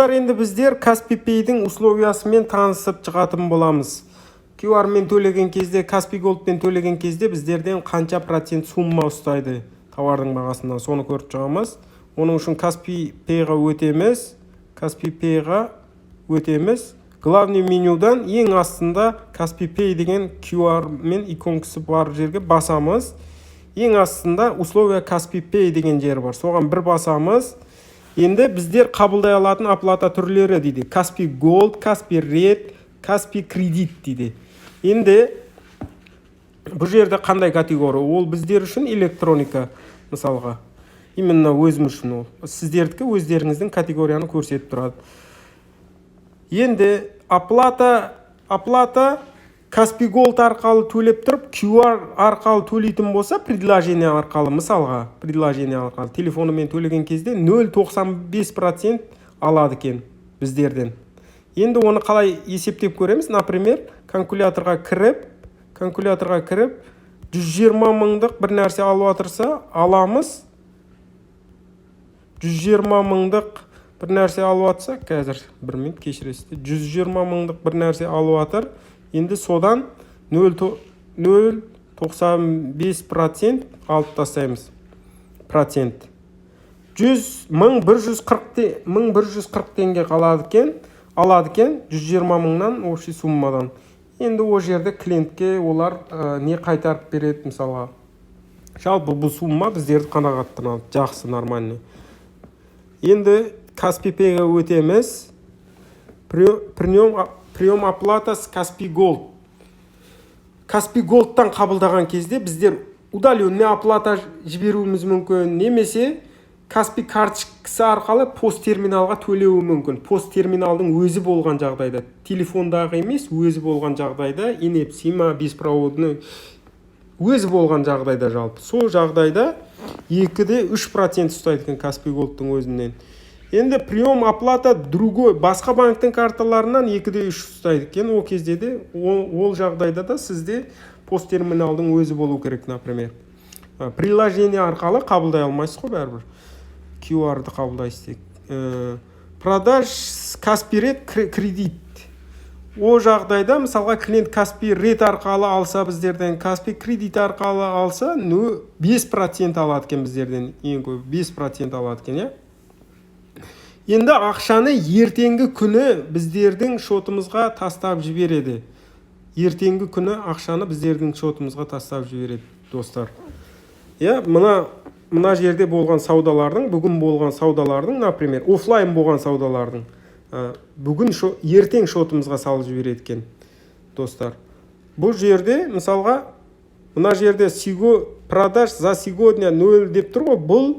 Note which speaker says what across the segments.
Speaker 1: Достар, енді біздер Kaspi Pay'дің условиясымен танысып шығатын боламыз. QR мен төлеген кезде, Kaspi Gold мен төлеген кезде біздерден қанша процент сумма ұстайды тауардың бағасынан, соны көріп шығамыз. Оның үшін Kaspi Pay'ға өтеміз. Главный менюдан ең астында Kaspi Pay деген QR мен иконкасы бар жерге басамыз. Ең астында условия Kaspi Pay деген жер бар. Соған бір басамыз. Енді біздер қабылдай алатын оплата түрлері дейді. Kaspi Gold, Kaspi Red, Kaspi Credit дейді. Енді бұл жерде қандай категория? Ол біздер үшін электроника, мысалға. Именно өзім үшін ол. Сіздердікі өздеріңіздің категорияны көрсетіп тұрады. Енді оплата Kaspi Gold арқалы төлеп тұрып, QR арқалы төлейтін болса, предложение арқалы, мысалға, предложение арқалы телефонымен төлеген кезде 0,95% алады екен біздерден. Енді оны қалай есептеп көреміз? Например, калькуляторға кіріп, 120 мыңдық бір нәрсе алып отырса, аламыз. 120 мыңдық бір нәрсе алып отырса, қазір бір минут кешіресіздер. 120 мыңдық бір нәрсе алып отыр. Енді содан 0,95% алып тастаймыз. 1140 теңге алады екен 120 мыңнан общий суммадан. Енді о жерде клиентке олар не қайтарып береді, мысалға. Жалпы бұл сумма біздерді қанағаттанады, жақсы, нормальный. Енді Kaspi Pay'ға өтеміз. Прием оплата с Kaspi Gold. Kaspi Gold'тан қабылдаған кезде біздер удаленный оплата жіберуіміз мүмкін, немесе Kaspi карточкасы арқылы пост терминалға төлеуі мүмкін. Пост терминалдың өзі болған жағдайда, телефондағы емес, өзі болған жағдайда, инепсима, беспроводный өзі болған жағдайда жалпы. Сол жағдайда 2-3% ұстайды екен Kaspi Gold'тың өзінен. Енді прием оплата другой, басқа банктың карталарынан 2-3 ұстайды екен. Ол кезде де, ол жағдайда да сізде пост терминалдың өзі болу керек, например. Приложение арқалы қабылдай алмайсыз ғой бәрібір. QR-ды қабылдайсыз. Продаж Kaspi Red Credit. О жағдайда, мысалға, клиент Kaspi Red арқалы алса біздерден, Kaspi Credit арқалы алса, 5% алады екен біздерден. Ең көп 5% алады екен, иә? Енді ақшаны ертеңгі күні біздердің шотымызға тастап жібереді. Ертеңгі күні ақшаны біздердің шотымызға тастап жібереді, достар. Мына жерде болған саудалардың, бүгін болған саудалардың, например, офлайн болған саудалардың, бүгін ертең шотымызға салып жібереді екен, достар. Бұл жерде, мысалға, мына жерде продаж за сегодня 0 деп тұр ғой, бұл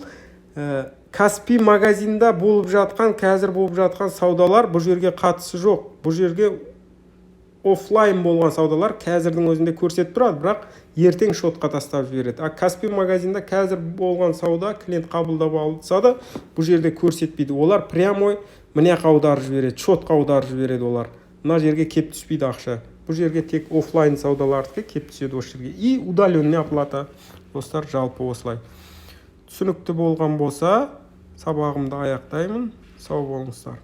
Speaker 1: Kaspi магазинда қазір болып жатқан саудалар бұл жерге қатысы жоқ. Бұл жерге офлайн болған саудалар қазірдің өзінде көрсетіп тұрады, бірақ ертең шотқа тастап жібереді. Kaspi магазинда қазір болған сауда клиент қабылдап алса да, бұл жерде көрсетпейді. Олар прямой міне аударып жібереді, шотқа аударып жібереді олар. Мына жерге кеп түспейді ақша. Бұл жерге тек офлайн саудалардікі кеп түседі осы жерге. И удаленный оплата. Достар, жалпы осылай. Түсінікті болған болса, сабағымды аяқтаймын. Сау болыңыздар.